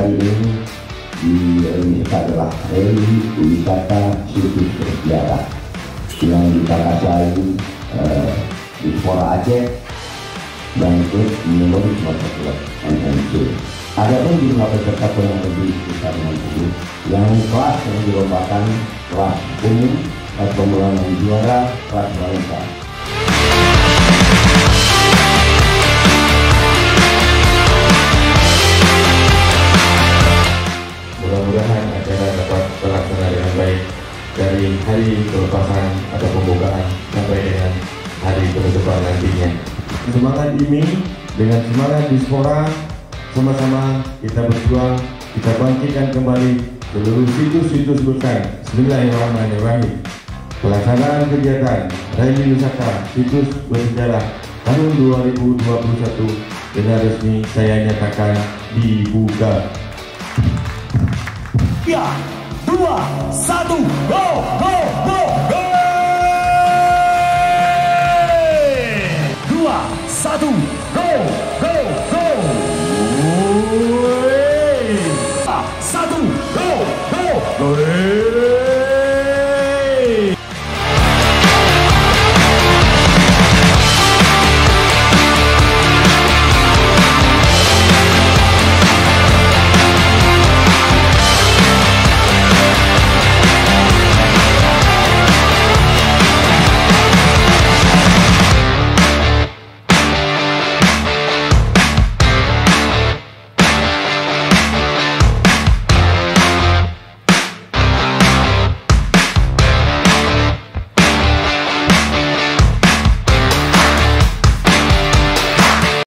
kali ini ini adalah rally wisata situs bersejarah yang ditakatai di Fora Aceh dan ikut memori Sumatera NMC. Ada pun jumlah peserta kurang lebih sekitar 60 yang kelas yang dilombakan kelas umum, kelas pemula yang juara, kelas wanita. Mudah-mudahan acara dapat terlaksana dengan baik dari hari pelepasan atau pembukaan sampai dengan hari penutupan nantinya. Semangat ini dengan semangat Dispora, sama-sama kita berjuang, kita bangkitkan kembali seluruh situs-situs besar. Bismillahirrahmanirrahim. Pelaksanaan kegiatan Rally Wisata Situs Bersejarah tahun 2021 dengan resmi saya nyatakan dibuka. 3, 2, 1, go, go, go, go! 2, 1, go!